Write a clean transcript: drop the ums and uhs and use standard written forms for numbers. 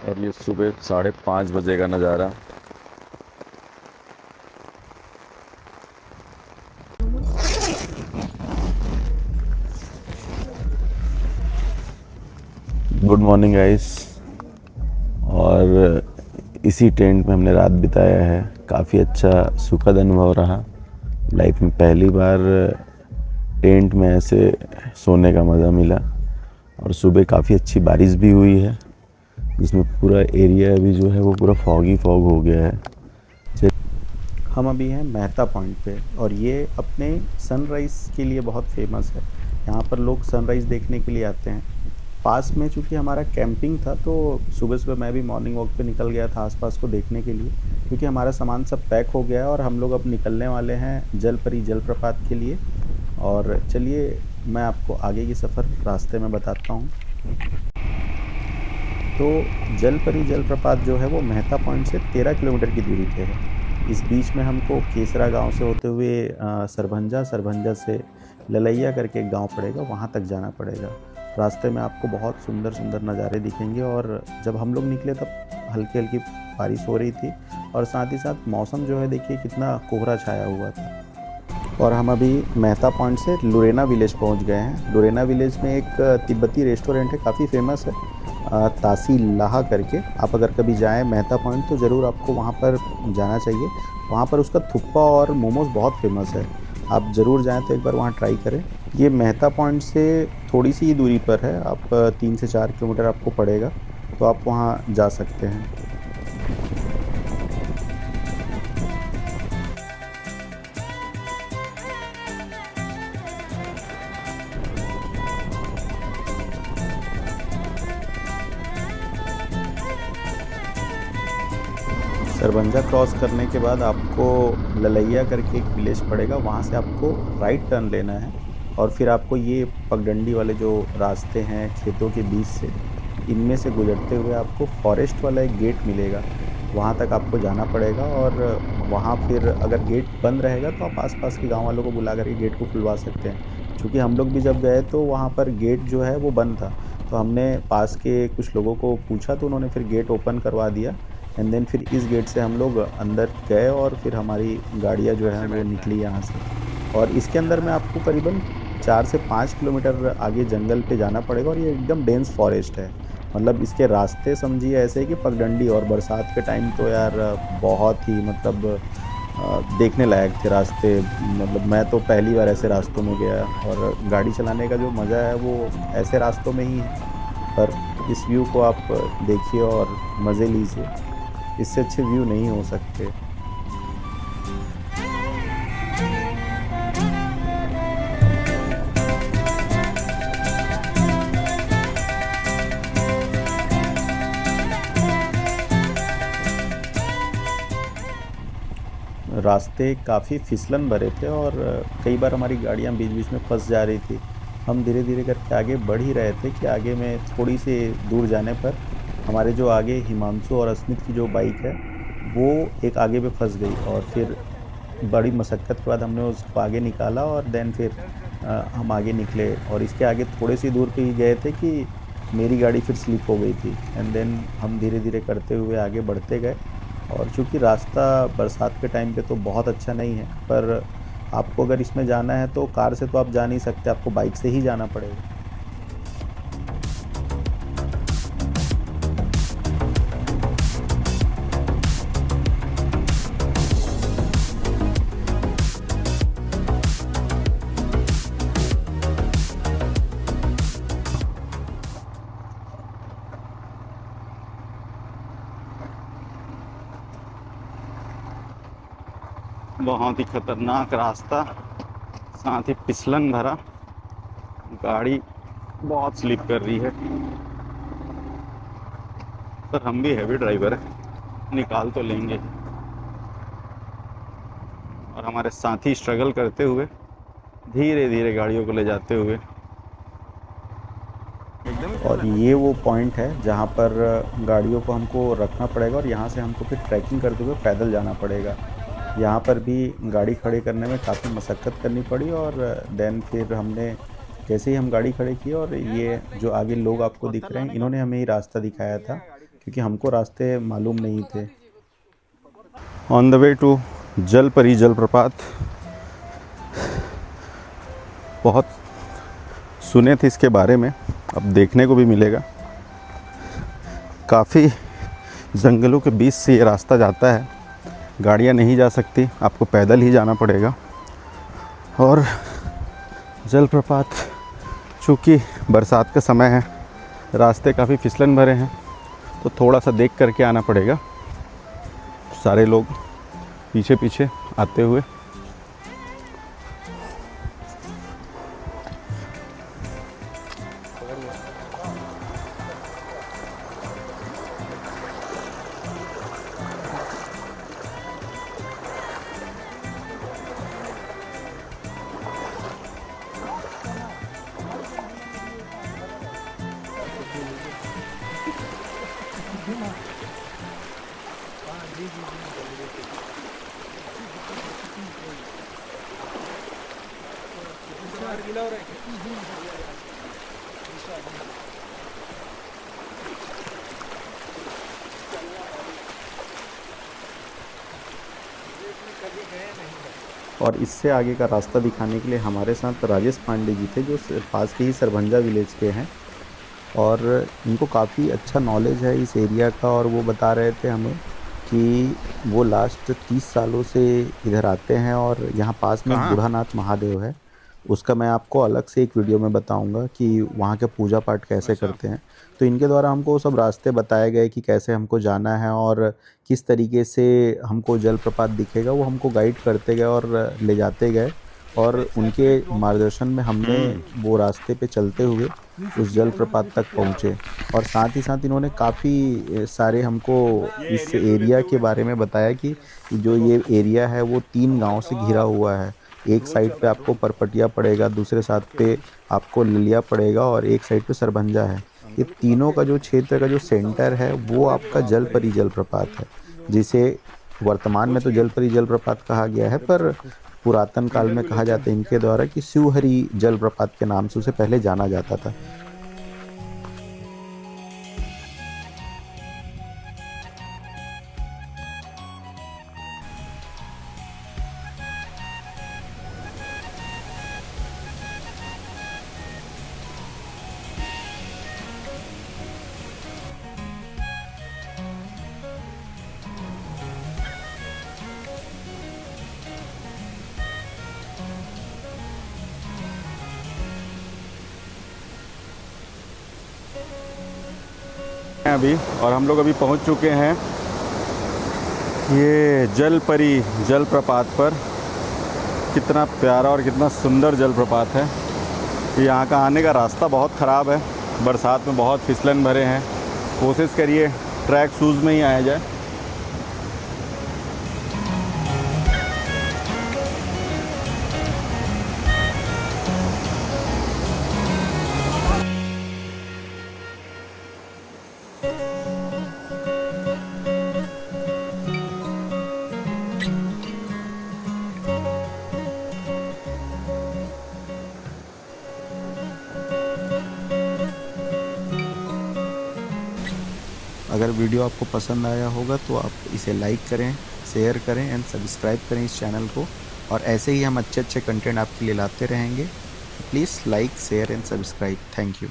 और ये सुबह 5:30 बजे का नज़ारा। Good morning guys. और इसी टेंट में हमने रात बिताया है। काफ़ी अच्छा सुखद अनुभव रहा। लाइफ में पहली बार टेंट में ऐसे सोने का मज़ा मिला। और सुबह काफ़ी अच्छी बारिश भी हुई है, जिसमें पूरा एरिया अभी जो है वो पूरा फॉगी फॉग हो गया है। हम अभी हैं मेहता पॉइंट पे, और ये अपने सनराइज़ के लिए बहुत फेमस है। यहाँ पर लोग सनराइज़ देखने के लिए आते हैं। पास में चूँकि हमारा कैंपिंग था, तो सुबह सुबह मैं भी मॉर्निंग वॉक पे निकल गया था आसपास को देखने के लिए, क्योंकि हमारा सामान सब पैक हो गया है और हम लोग अब निकलने वाले हैं जलपरी जलप्रपात के लिए। और चलिए मैं आपको आगे की सफ़र रास्ते में बताता हूँ। तो जलपरी जलप्रपात जो है वो मेहता पॉइंट से 13 किलोमीटर की दूरी पे है। इस बीच में हमको केसरा गांव से होते हुए सरभंजा से ललैया करके एक गांव पड़ेगा, वहां तक जाना पड़ेगा। रास्ते में आपको बहुत सुंदर सुंदर नज़ारे दिखेंगे। और जब हम लोग निकले तब हल्की हल्की बारिश हो रही थी, और साथ ही साथ मौसम जो है देखिए कितना कोहरा छाया हुआ था। और हम अभी मेहता पॉइंट से लुरेना विलेज पहुंच गए हैं। लुरेना विलेज में एक तिब्बती रेस्टोरेंट है, काफ़ी फेमस है, तासी लाहा करके। आप अगर कभी जाएं मेहता पॉइंट तो ज़रूर आपको वहाँ पर जाना चाहिए। वहाँ पर उसका थुप्पा और मोमोज़ बहुत फेमस है। आप ज़रूर जाएं तो एक बार वहाँ ट्राई करें। ये मेहता पॉइंट से थोड़ी सी ही दूरी पर है, आप 3 से 4 किलोमीटर आपको पड़ेगा, तो आप वहाँ जा सकते हैं। सरभंजा क्रॉस करने के बाद आपको ललैया करके एक विलेज पड़ेगा, वहाँ से आपको राइट टर्न लेना है। और फिर आपको ये पगडंडी वाले जो रास्ते हैं खेतों के बीच से, इनमें से गुजरते हुए आपको फॉरेस्ट वाला एक गेट मिलेगा, वहाँ तक आपको जाना पड़ेगा। और वहाँ फिर अगर गेट बंद रहेगा तो आप आसपास के गांव वालों को बुला करके गेट को खुलवा सकते हैं। क्योंकि हम लोग भी जब गए तो वहाँ पर गेट जो है वो बंद था, तो हमने पास के कुछ लोगों को पूछा तो उन्होंने फिर गेट ओपन करवा दिया। एंड देन फिर इस गेट से हम लोग अंदर गए, और फिर हमारी गाड़ियाँ जो है वो निकली यहाँ से। और इसके अंदर में आपको करीबन 4 से 5 किलोमीटर आगे जंगल पे जाना पड़ेगा, और ये एकदम डेंस फॉरेस्ट है। मतलब इसके रास्ते समझिए ऐसे है कि पगडंडी, और बरसात के टाइम तो यार बहुत ही मतलब देखने लायक थे रास्ते। मतलब मैं तो पहली बार ऐसे रास्तों में गया, और गाड़ी चलाने का जो मज़ा है वो ऐसे रास्तों में ही है। पर इस व्यू को आप देखिए और मज़े लीजिए, इससे अच्छे व्यू नहीं हो सकते। रास्ते काफ़ी फिसलन भरे थे, और कई बार हमारी गाड़ियाँ बीच बीच में फंस जा रही थी। हम धीरे धीरे करके आगे बढ़ ही रहे थे कि आगे में थोड़ी सी दूर जाने पर हमारे जो आगे हिमांशु और अस्मित की जो बाइक है वो एक आगे पे फंस गई। और फिर बड़ी मशक्क़त के बाद हमने उसको आगे निकाला, और देन फिर हम आगे निकले। और इसके आगे थोड़ी सी दूर पे ही गए थे कि मेरी गाड़ी फिर स्लिप हो गई थी। एंड देन हम धीरे धीरे करते हुए आगे बढ़ते गए। और चूँकि रास्ता बरसात के टाइम पे तो बहुत अच्छा नहीं है, पर आपको अगर इसमें जाना है तो कार से तो आप जा नहीं सकते, आपको बाइक से ही जाना पड़ेगा। बहुत ही खतरनाक रास्ता, साथ ही फिसलन भरा, गाड़ी बहुत स्लिप कर रही है। पर हम भी हैवी ड्राइवर है, निकाल तो लेंगे। और हमारे साथी स्ट्रगल करते हुए धीरे धीरे गाड़ियों को ले जाते हुए। एकदम और ये वो पॉइंट है जहाँ पर गाड़ियों को हमको रखना पड़ेगा और यहाँ से हमको फिर ट्रैकिंग करते हुए पैदल जाना पड़ेगा। यहाँ पर भी गाड़ी खड़ी करने में काफ़ी मशक्क़त करनी पड़ी और देन फिर हमने जैसे ही हम गाड़ी खड़ी की और ये जो आगे लोग आपको दिख रहे हैं इन्होंने हमें ये रास्ता दिखाया था, क्योंकि हमको रास्ते मालूम नहीं थे। ऑन द वे टू जलपरी जलप्रपात। बहुत सुने थे इसके बारे में, अब देखने को भी मिलेगा। काफ़ी जंगलों के बीच से ये रास्ता जाता है, गाड़ियाँ नहीं जा सकती, आपको पैदल ही जाना पड़ेगा। और जलप्रपात, चूँकि बरसात का समय है, रास्ते काफ़ी फिसलन भरे हैं, तो थोड़ा सा देख करके आना पड़ेगा। सारे लोग पीछे पीछे आते हुए। और इससे आगे का रास्ता दिखाने के लिए हमारे साथ राजेश पांडे जी थे, जो पास के ही सरभंजा विलेज के हैं और इनको काफ़ी अच्छा नॉलेज है इस एरिया का। और वो बता रहे थे हमें कि वो लास्ट 30 सालों से इधर आते हैं और यहाँ पास में बूढ़ानाथ महादेव है, उसका मैं आपको अलग से एक वीडियो में बताऊंगा कि वहाँ के पूजा पाठ कैसे करते हैं। तो इनके द्वारा हमको सब रास्ते बताए गए कि कैसे हमको जाना है और किस तरीके से हमको जलप्रपात दिखेगा, वो हमको गाइड करते गए और ले जाते गए। और उनके मार्गदर्शन में हमने वो रास्ते पे चलते हुए उस जलप्रपात तक पहुँचे। और साथ ही साथ इन्होंने काफ़ी सारे हमको इस एरिया के बारे में बताया कि जो ये एरिया है वो 3 गांव से घिरा हुआ है। एक साइड पे आपको परपटिया पड़ेगा, दूसरे साइड पे आपको लिलिया पड़ेगा और एक साइड पे सरभंजा है। ये तीनों का जो क्षेत्र का जो सेंटर है वो आपका जलपरी जलप्रपात है, जिसे वर्तमान में तो जलपरी जलप्रपात कहा गया है, पर पुरातन काल में कहा जाता है इनके द्वारा कि शिवहरी जलप्रपात के नाम से उसे पहले जाना जाता था। अभी और हम लोग अभी पहुंच चुके हैं ये जलपरी जलप्रपात पर। कितना प्यारा और कितना सुंदर जलप्रपात है। यहाँ का आने का रास्ता बहुत ख़राब है, बरसात में बहुत फिसलन भरे हैं। कोशिश करिए ट्रैक शूज़ में ही आया जाए। अगर वीडियो आपको पसंद आया होगा तो आप इसे लाइक करें, शेयर करें एंड सब्सक्राइब करें इस चैनल को। और ऐसे ही हम अच्छे अच्छे कंटेंट आपके लिए लाते रहेंगे। Please like, share and subscribe. Thank you.